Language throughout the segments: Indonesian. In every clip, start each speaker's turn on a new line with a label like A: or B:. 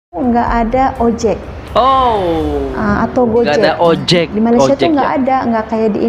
A: Nggak ada ojek.
B: Oh,
A: Atau
B: nggak
A: Gojek.
B: ada ojek.
A: Di Malaysia
B: Ojek
A: tuh nggak
B: ya.
A: ada, nggak kayak di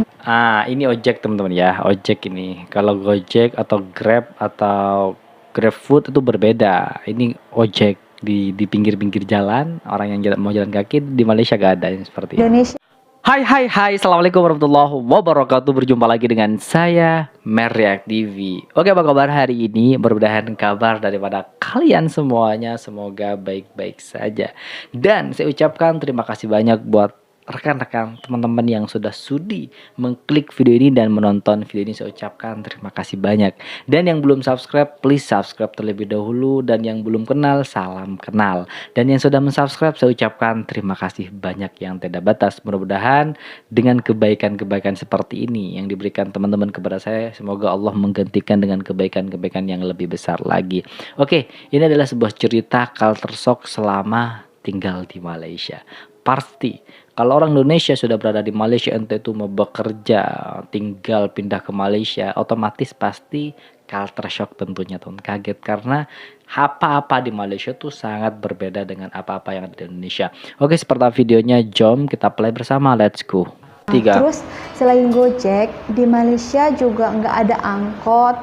B: Ini ojek teman-teman ya, ojek ini. Kalau Gojek atau Grab atau GrabFood itu berbeda. Ini ojek di pinggir-pinggir jalan, orang yang mau jalan kaki di Malaysia gak ada yang seperti ini.
A: Indonesia.
B: Hai, assalamualaikum warahmatullahi wabarakatuh. Berjumpa lagi dengan saya Merriak TV. Oke, apa kabar hari ini? Mudah-mudahan kabar daripada kalian semuanya semoga baik-baik saja. Dan saya ucapkan terima kasih banyak buat rekan-rekan teman-teman yang sudah sudi mengklik video ini dan menonton video ini. Saya ucapkan terima kasih banyak. Dan yang belum subscribe, please subscribe terlebih dahulu. Dan yang belum kenal, salam kenal. Dan yang sudah mensubscribe, saya ucapkan terima kasih banyak yang tidak batas. Mudah-mudahan dengan kebaikan-kebaikan seperti ini yang diberikan teman-teman kepada saya, semoga Allah menggantikan dengan kebaikan-kebaikan yang lebih besar lagi. Oke, ini adalah sebuah cerita culture shock selama tinggal di Malaysia. Pasti kalau orang Indonesia sudah berada di Malaysia, entah itu mau bekerja, tinggal pindah ke Malaysia, otomatis pasti culture shock tentunya, teman. Kaget karena apa-apa di Malaysia tuh sangat berbeda dengan apa-apa yang ada di Indonesia. Oke, seperti videonya, jom kita play bersama, let's go.
A: Terus selain Gojek, di Malaysia juga nggak ada angkot,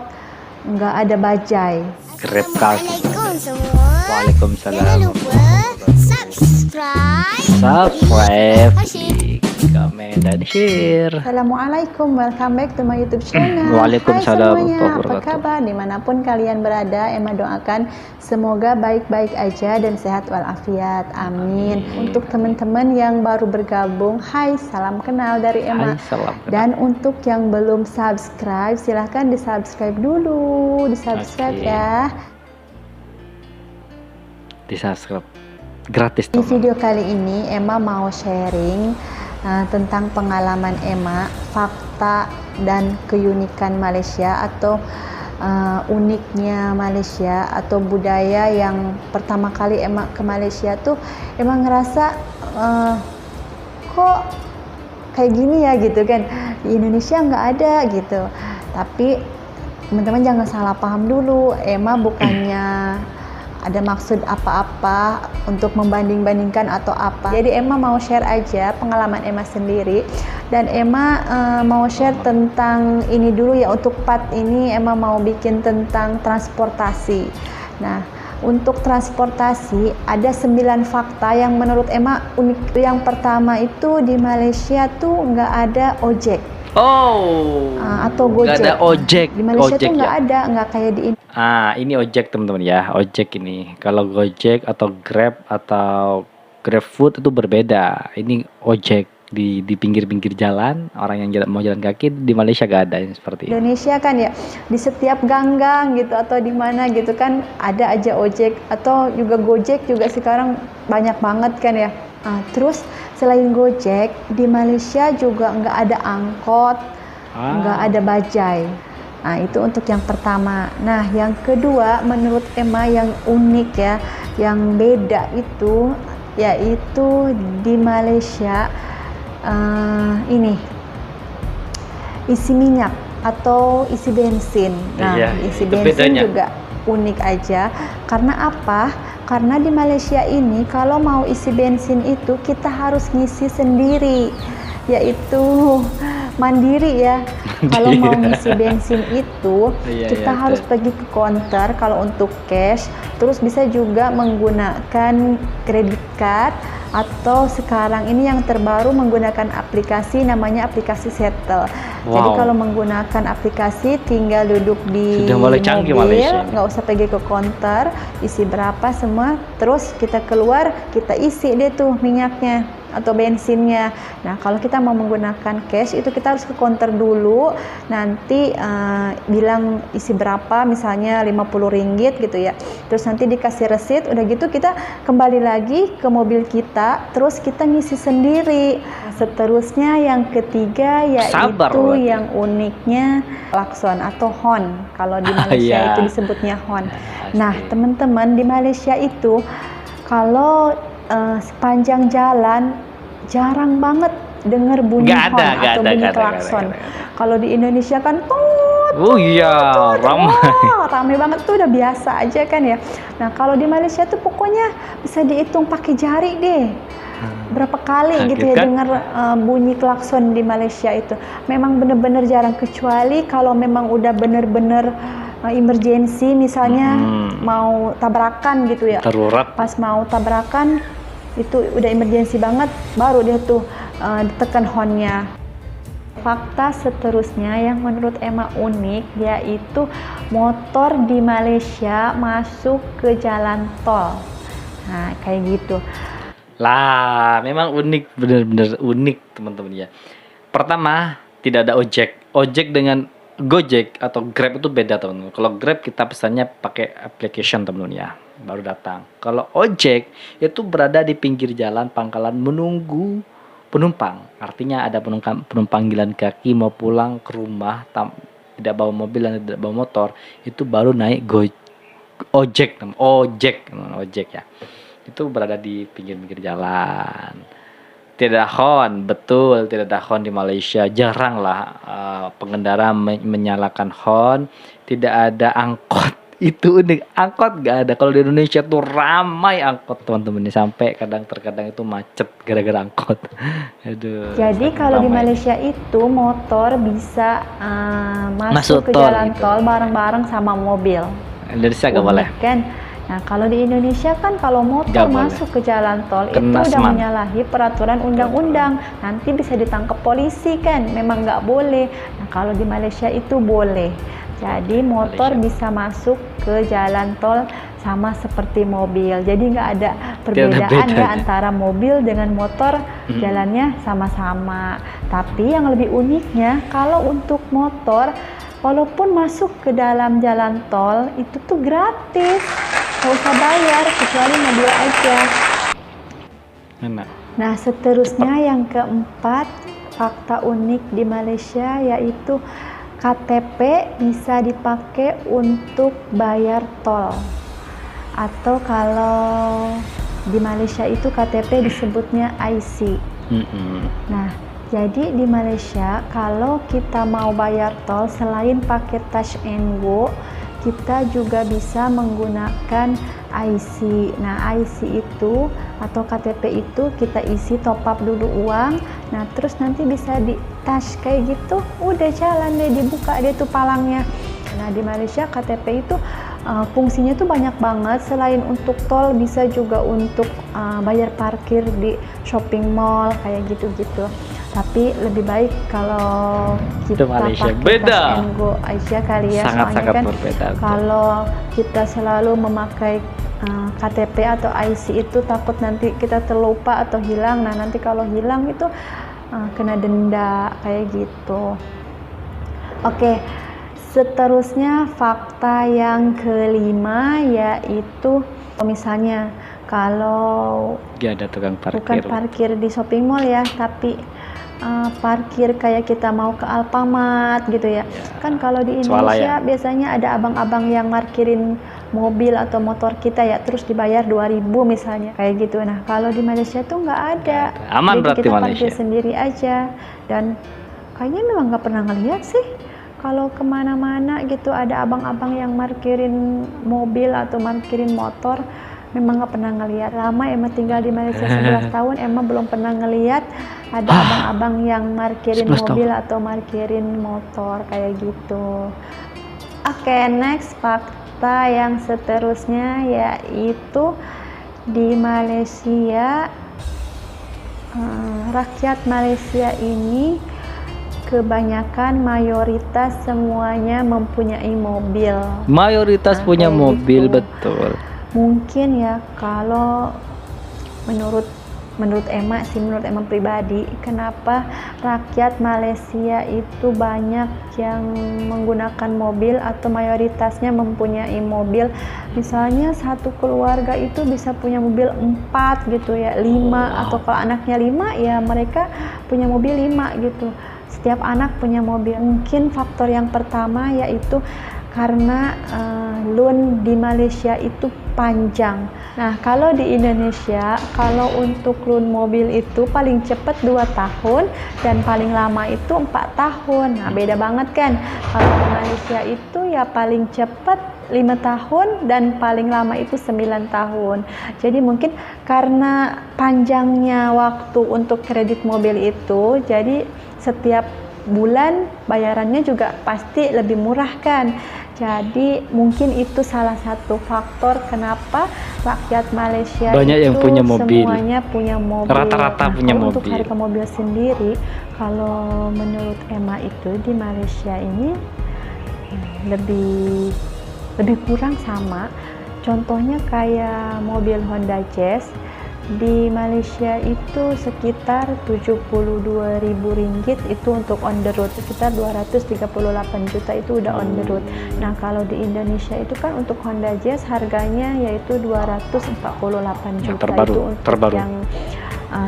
A: nggak ada bajai.
B: Grab car. Waalaikumsalam.
C: Jangan lupa subscribe,
B: Di komen dan share.
A: Assalamualaikum, welcome back to my YouTube channel.
B: Waalaikumsalam.
A: Hai semuanya, apa kabar? Dimanapun kalian berada, Emma doakan semoga baik-baik aja dan sehat walafiat. Amin. Untuk teman-teman yang baru bergabung, hai, salam kenal dari Emma.
B: Hai, salam kenal.
A: Dan untuk yang belum subscribe, silahkan di-subscribe dulu, di-subscribe ya.
B: Di-subscribe gratis,
A: Di
B: teman.
A: video kali ini Emma mau sharing tentang pengalaman Emma, fakta dan keunikan Malaysia atau uniknya Malaysia atau budaya yang pertama kali Emma ke Malaysia tuh Emma ngerasa kok kayak gini ya gitu kan, di Indonesia nggak ada gitu. Tapi teman-teman jangan salah paham dulu, Emma bukannya ada maksud apa-apa untuk membanding-bandingkan atau apa. Jadi Emma mau share aja pengalaman Emma sendiri. Dan Emma mau share tentang ini dulu ya. Untuk part ini Emma mau bikin tentang transportasi. Nah, untuk transportasi ada 9 fakta yang menurut Emma unik. Yang pertama itu di Malaysia tuh nggak ada ojek. Atau Gojek.
B: Nggak ada ojek.
A: Di Malaysia
B: ojek
A: tuh nggak
B: ya.
A: ada, nggak kayak di
B: Ini ojek teman-teman ya, ojek ini. Kalau Gojek atau Grab atau GrabFood itu berbeda. Ini ojek di pinggir-pinggir jalan, orang yang mau jalan kaki di Malaysia gak ada yang seperti ini.
A: Indonesia kan ya, di setiap gang-gang gitu atau di mana gitu kan ada aja ojek, atau juga Gojek juga sekarang banyak banget kan ya. Terus selain Gojek, di Malaysia juga nggak ada angkot, nggak ada bajai. Nah, itu untuk yang pertama. Nah, yang kedua menurut Emma yang unik ya, yang beda itu yaitu di Malaysia ini isi minyak atau isi bensin. Nah, isi bensin bedanya juga unik aja. Karena apa? Karena di Malaysia ini kalau mau isi bensin itu kita harus ngisi sendiri, yaitu mandiri ya. Kalau mau ngisi bensin itu kita harus pergi ke counter kalau untuk cash, terus bisa juga menggunakan credit card atau sekarang ini yang terbaru menggunakan aplikasi namanya aplikasi Settle. Jadi kalau menggunakan aplikasi tinggal duduk di mobil, nggak usah pergi ke counter, isi berapa semua, terus kita keluar, kita isi deh tuh minyaknya atau bensinnya. Nah, kalau kita mau menggunakan cash itu kita harus ke counter dulu, nanti bilang isi berapa, misalnya RM50 gitu ya. Terus nanti dikasih receipt, udah gitu kita kembali lagi ke mobil kita, terus kita ngisi sendiri. Seterusnya yang ketiga yaitu yang uniknya klakson atau horn. Kalau di Malaysia itu disebutnya horn. Nah, teman-teman, di Malaysia itu kalau sepanjang jalan jarang banget dengar bunyi horn atau bunyi klakson. Kalau di Indonesia kan tut
B: Oh iya, ramai.
A: Wah, rame banget tuh udah biasa aja kan ya. Nah, kalau di Malaysia tuh pokoknya bisa dihitung pakai jari deh. Berapa kali
B: Nah,
A: gitu
B: gitu
A: ya
B: kan?
A: dengar bunyi klakson di Malaysia itu. Memang bener-bener jarang, kecuali kalau memang udah bener-bener emergency, misalnya mau tabrakan gitu ya.
B: Darurat.
A: Pas mau tabrakan itu udah emergency banget, baru dia tuh ditekan hornnya. Fakta seterusnya yang menurut Emma unik, yaitu motor di Malaysia masuk ke jalan tol. Nah, kayak gitu.
B: Lah, memang unik, bener-bener unik teman-teman ya. Pertama, tidak ada ojek. Ojek dengan Gojek atau Grab itu beda teman-teman. Kalau Grab kita pesannya pakai application teman-teman ya, baru datang. Kalau ojek itu berada di pinggir jalan pangkalan menunggu penumpang. Artinya ada penumpang jalan kaki mau pulang ke rumah, tidak bawa mobil dan tidak bawa motor, itu baru naik ojek, ojek ya. Itu berada di pinggir-pinggir jalan. Tidak ada horn, betul, tidak ada horn di Malaysia. Jarang lah pengendara menyalakan horn. Tidak ada angkot. Itu unik, angkot gak ada. Kalau di Indonesia tuh ramai angkot teman-teman, sampai terkadang itu macet gara-gara angkot. Aduh.
A: Jadi kalau di Malaysia itu motor bisa masuk ke
B: tol
A: jalan
B: gitu.
A: tol bareng-bareng sama mobil.
B: Indonesia gak
A: Unik
B: boleh.
A: kan? Nah, kalau di Indonesia kan kalau motor
B: Nggak boleh.
A: masuk ke jalan tol
B: Kena
A: itu udah
B: seman.
A: menyalahi peraturan undang-undang. Nanti bisa ditangkap polisi kan? Memang nggak boleh. Nah, kalau di Malaysia itu boleh. Jadi motor bisa masuk ke jalan tol sama seperti mobil. Jadi nggak ada perbedaan ya
B: bedanya.
A: antara mobil dengan motor, jalannya sama-sama. Tapi yang lebih uniknya kalau untuk motor, walaupun masuk ke dalam jalan tol itu tuh gratis. Nggak usah bayar, kecuali mobil aja.
B: Enak.
A: Nah, seterusnya yang keempat, fakta unik di Malaysia yaitu KTP bisa dipakai untuk bayar tol. Atau kalau di Malaysia itu KTP disebutnya IC. Nah, jadi di Malaysia kalau kita mau bayar tol selain pakai Touch and Go, kita juga bisa menggunakan IC. Nah, IC itu atau KTP itu kita isi, top up dulu uang. Nah, terus nanti bisa di touch kayak gitu, udah jalan deh, dibuka dia tuh palangnya. Nah, di Malaysia KTP itu fungsinya tuh banyak banget. Selain untuk tol, bisa juga untuk bayar parkir di shopping mall kayak gitu-gitu. Tapi lebih baik kalau kita
B: Malaysia
A: pakai
B: beda.
A: Touch and Go aja kali ya.
B: Sangat-sangat
A: Soalnya kan
B: berbeda.
A: kalau kita selalu memakai KTP atau IC itu takut nanti kita terlupa atau hilang. Nah, nanti kalau hilang itu kena denda kayak gitu. Oke, seterusnya fakta yang kelima yaitu misalnya kalau
B: Gak ada tukang parkir.
A: bukan parkir di shopping mall ya, tapi parkir kayak kita mau ke Alfamart gitu ya. Kan kalau di Indonesia biasanya ada abang-abang yang parkirin mobil atau motor kita ya, terus dibayar 2.000 misalnya kayak gitu. Nah, kalau di Malaysia tuh nggak ada.
B: Aman
A: Jadi
B: berarti
A: kita
B: Malaysia.
A: parkir sendiri aja. Dan kayaknya memang nggak pernah ngeliat sih kalau kemana-mana gitu ada abang-abang yang parkirin mobil atau parkirin motor. Memang nggak pernah ngeliat. Lama Emma tinggal di Malaysia 11 tahun, Emma belum pernah ngeliat ada abang-abang yang parkirin
B: 11
A: mobil atau parkirin motor kayak gitu. Oke, next fakta yang seterusnya yaitu di Malaysia, rakyat Malaysia ini kebanyakan mayoritas semuanya mempunyai mobil.
B: Mayoritas punya
A: kayak
B: mobil,
A: gitu.
B: betul.
A: Mungkin ya kalau menurut Emma pribadi, kenapa rakyat Malaysia itu banyak yang menggunakan mobil atau mayoritasnya mempunyai mobil. Misalnya satu keluarga itu bisa punya mobil 4 gitu ya, 5 atau kalau anaknya 5 ya mereka punya mobil 5 gitu. Setiap anak punya mobil. Mungkin faktor yang pertama yaitu karena loan di Malaysia itu panjang. Nah, kalau di Indonesia, kalau untuk loan mobil itu paling cepat 2 tahun dan paling lama itu 4 tahun. Nah, beda banget kan. Kalau di Malaysia itu ya paling cepat 5 tahun dan paling lama itu 9 tahun. Jadi mungkin karena panjangnya waktu untuk kredit mobil itu, jadi setiap bulan bayarannya juga pasti lebih murah kan. Jadi mungkin itu salah satu faktor kenapa rakyat Malaysia
B: Banyak yang
A: itu
B: punya mobil.
A: semuanya punya mobil.
B: Rata-rata punya
A: kalau untuk
B: mobil.
A: harga mobil sendiri, kalau menurut Emma itu di Malaysia ini lebih kurang sama. Contohnya kayak mobil Honda Jazz di Malaysia itu sekitar 72.000 ringgit itu untuk on the road, sekitar 238 juta itu udah on the road. Nah, kalau di Indonesia itu kan untuk Honda Jazz harganya yaitu 248
B: Yang
A: juta
B: terbaru,
A: itu untuk yang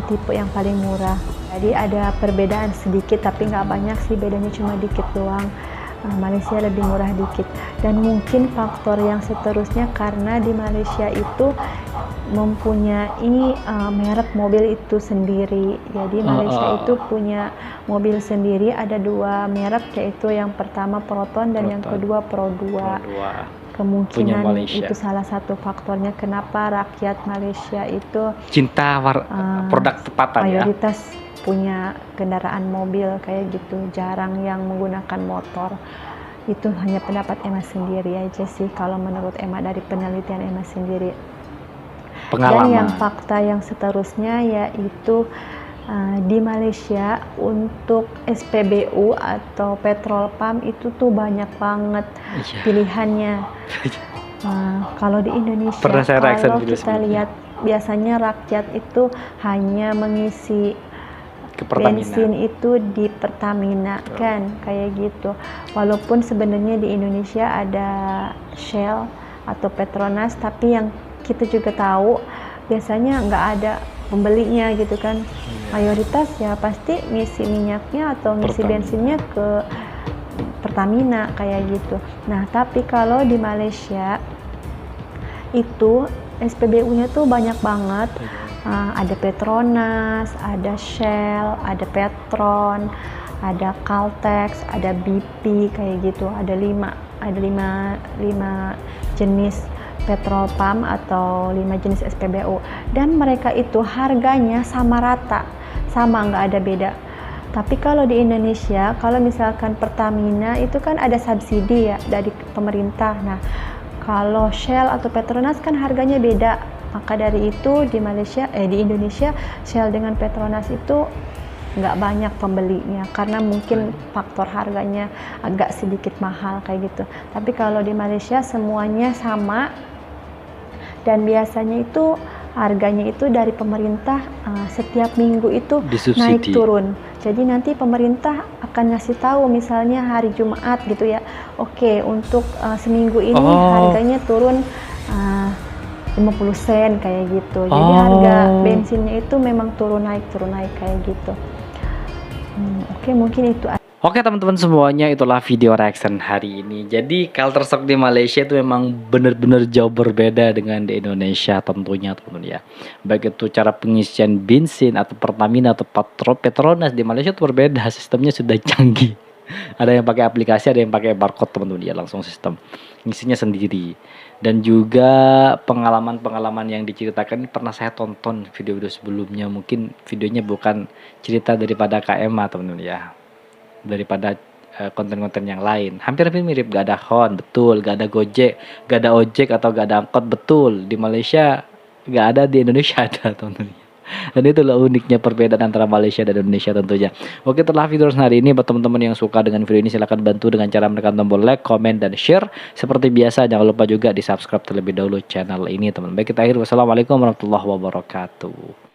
A: tipe yang paling murah. Jadi ada perbedaan sedikit tapi nggak banyak sih, bedanya cuma dikit doang. Malaysia lebih murah dikit. Dan mungkin faktor yang seterusnya karena di Malaysia itu mempunyai merek mobil itu sendiri. Jadi Malaysia itu punya mobil sendiri, ada 2 merek, yaitu yang pertama Proton dan yang kedua Pro 2. Kemungkinan itu salah satu faktornya kenapa rakyat Malaysia itu
B: cinta produk tempatan ya.
A: Mayoritas punya kendaraan mobil kayak gitu, jarang yang menggunakan motor. Itu hanya pendapat Emma sendiri aja sih, kalau menurut Emma dari penelitian Emma sendiri.
B: Pengalaman.
A: Dan yang fakta yang seterusnya yaitu di Malaysia untuk SPBU atau petrol pump itu tuh banyak banget pilihannya. Kalau di Indonesia, kalau kita lihat biasanya rakyat itu hanya mengisi bensin itu di Pertamina kan, kayak gitu. Walaupun sebenarnya di Indonesia ada Shell atau Petronas, tapi yang kita juga tahu biasanya nggak ada pembelinya gitu kan. Mayoritas ya pasti ngisi minyaknya atau ngisi bensinnya ke Pertamina kayak gitu. Nah, tapi kalau di Malaysia itu SPBU-nya tuh banyak banget. Ada Petronas, ada Shell, ada Petron, ada Caltex, ada BP kayak gitu. Ada 5 jenis petrol pump atau 5 jenis SPBU, dan mereka itu harganya sama rata, sama, nggak ada beda. Tapi kalau di Indonesia, kalau misalkan Pertamina itu kan ada subsidi ya dari pemerintah. Nah, kalau Shell atau Petronas kan harganya beda. Maka dari itu di Indonesia Shell dengan Petronas itu nggak banyak pembelinya karena mungkin faktor harganya agak sedikit mahal kayak gitu. Tapi kalau di Malaysia semuanya sama, dan biasanya itu harganya itu dari pemerintah setiap minggu itu naik turun. Jadi nanti pemerintah akan ngasih tahu misalnya hari Jumat gitu ya, oke, untuk seminggu ini harganya turun 50 sen kayak gitu. Jadi harga bensinnya itu memang turun naik kayak gitu. Oke, mungkin itu.
B: Oke teman-teman semuanya, itulah video reaction hari ini. Jadi culture shock di Malaysia itu memang benar-benar jauh berbeda dengan di Indonesia tentunya teman-teman ya. Baik itu cara pengisian bensin atau Pertamina atau Petronas di Malaysia itu berbeda, sistemnya sudah canggih. Ada yang pakai aplikasi, ada yang pakai barcode teman-teman ya, langsung sistem ngisinya sendiri. Dan juga pengalaman-pengalaman yang diceritakan ini pernah saya tonton video-video sebelumnya. Mungkin videonya bukan cerita daripada KMA teman-teman ya, daripada konten-konten yang lain. Hampir-hampir mirip, gak ada Hon, betul, gak ada Gojek, gak ada ojek atau gak ada angkot, betul. Di Malaysia gak ada, di Indonesia ada teman-teman. Dan itulah uniknya perbedaan antara Malaysia dan Indonesia tentunya. Oke, telah video hari ini buat teman-teman yang suka dengan video ini, silahkan bantu dengan cara menekan tombol like, komen, dan share. Seperti biasa, jangan lupa juga di subscribe terlebih dahulu channel ini teman-teman. Baik, kita akhir. Wassalamualaikum warahmatullahi wabarakatuh.